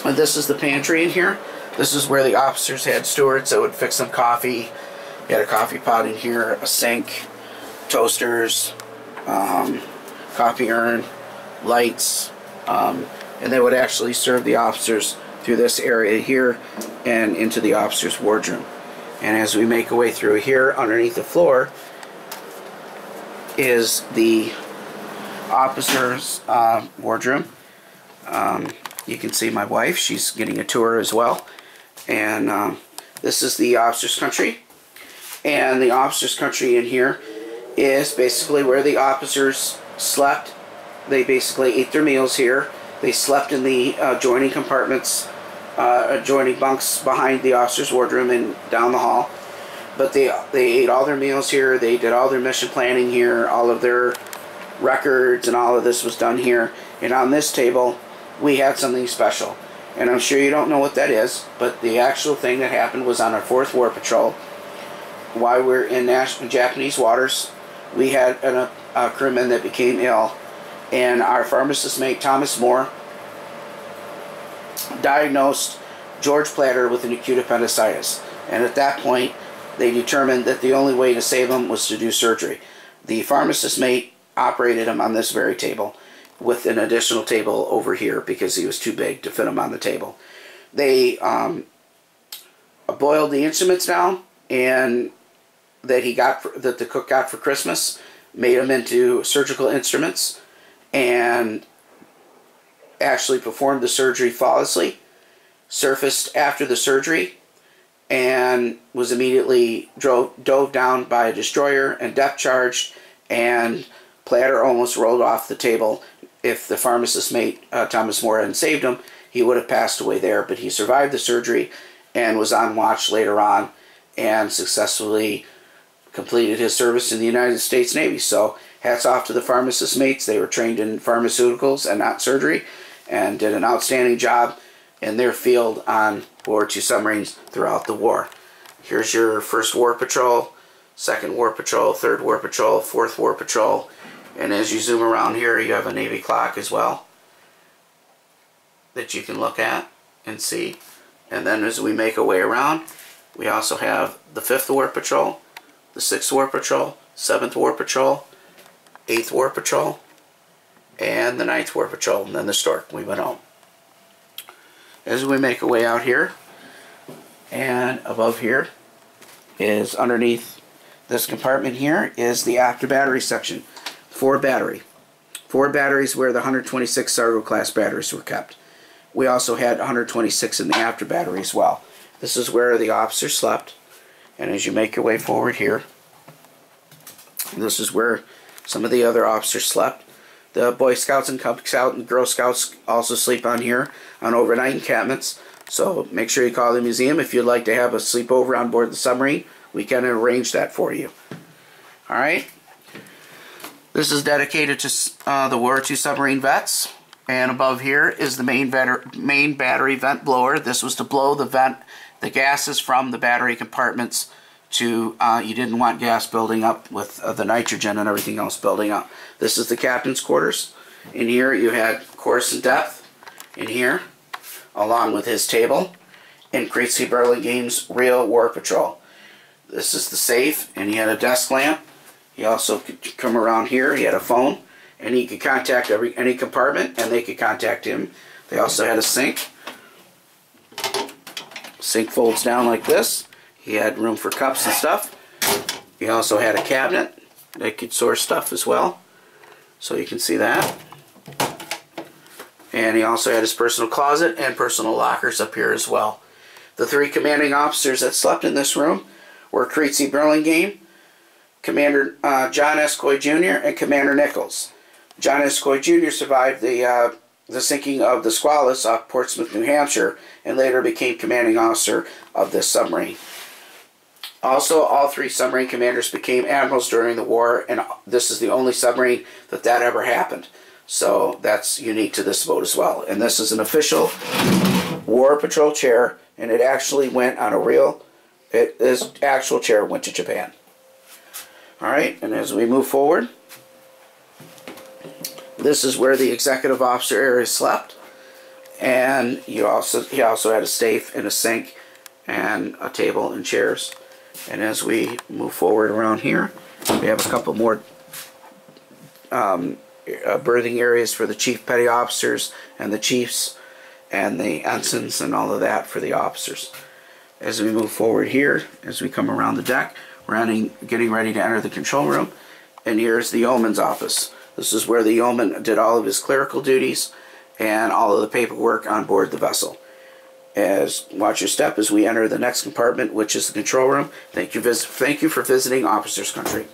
And this is the pantry in here. This is where the officers had stewards that would fix them coffee. You had a coffee pot in here, a sink, toasters, coffee urn, lights, and they would actually serve the officers through this area here and into the officers' wardroom. And as we make our way through here, underneath the floor is the officers' wardroom. You can see my wife, she's getting a tour as well. And this is the officers' country. And the officers' country in here is basically where the officers slept. They basically ate their meals here. They slept in the adjoining compartments, adjoining bunks behind the officers' wardroom and down the hall. But they ate all their meals here. They did all their mission planning here. All of their records and all of this was done here. And on this table, we had something special. And I'm sure you don't know what that is, but the actual thing that happened was on our 4th War Patrol. While we're in Japanese waters, we had a crewman that became ill. And our pharmacist mate, Thomas Moore, diagnosed George Platter with an acute appendicitis. And at that point, they determined that the only way to save him was to do surgery. The pharmacist mate operated him on this very table, with an additional table over here because he was too big to fit him on the table. They boiled the instruments down and that the cook got for Christmas, made them into surgical instruments, and actually performed the surgery flawlessly, surfaced after the surgery, and was immediately dove down by a destroyer and depth charged, and Platter almost rolled off the table. If the pharmacist mate, Thomas Moore, hadn't saved him, he would have passed away there, but he survived the surgery and was on watch later on and successfully completed his service in the United States Navy. So hats off to the pharmacist mates. They were trained in pharmaceuticals and not surgery and did an outstanding job in their field on World War II submarines throughout the war. Here's your 1st War Patrol, 2nd War Patrol, 3rd War Patrol, 4th War Patrol, and as you zoom around here, you have a Navy clock as well that you can look at and see. And then as we make our way around, we also have the 5th War Patrol, the 6th War Patrol, 7th War Patrol, 8th War Patrol, and the 9th War Patrol, and then the Stork. We went home. As we make our way out here, and above here is underneath this compartment here is the after battery section. 4 battery. 4 batteries where the 126 Sargo class batteries were kept. We also had 126 in the after battery as well. This is where the officers slept. And as you make your way forward here, this is where some of the other officers slept. The Boy Scouts and Cub Scouts and Girl Scouts also sleep on here on overnight encampments. So make sure you call the museum if you'd like to have a sleepover on board the submarine. We can arrange that for you. Alright. This is dedicated to the World War II submarine vets. And above here is the main battery vent blower. This was to blow the gases from the battery compartments to, you didn't want gas building up with the nitrogen and everything else building up. This is the captain's quarters. In here you had course and depth in here, along with his table, and Creasy Burlingame's Real War Patrol. This is the safe, and he had a desk lamp. He also could come around here. He had a phone, and he could contact any compartment, and they could contact him. They also had a sink. Sink folds down like this. He had room for cups and stuff. He also had a cabinet that could store stuff as well, so you can see that. And he also had his personal closet and personal lockers up here as well. The 3 commanding officers that slept in this room were Creasy Burlingame, Commander John S. Coy Jr., and Commander Nichols. John S. Coy Jr. survived the sinking of the Squalus off Portsmouth, New Hampshire, and later became commanding officer of this submarine. Also, all 3 submarine commanders became admirals during the war, and this is the only submarine that ever happened. So that's unique to this boat as well. And this is an official War Patrol chair, and it actually went on a real, this actual chair went to Japan. Alright, and as we move forward, this is where the executive officer area slept. And he also had a safe and a sink and a table and chairs. And as we move forward around here, we have a couple more berthing areas for the chief petty officers and the chiefs and the ensigns and all of that for the officers. As we move forward here, as we come around the deck, we're getting ready to enter the control room. And here's the yeoman's office. This is where the yeoman did all of his clerical duties and all of the paperwork on board the vessel. Watch your step as we enter the next compartment, which is the control room. Thank you for visiting Officers Country.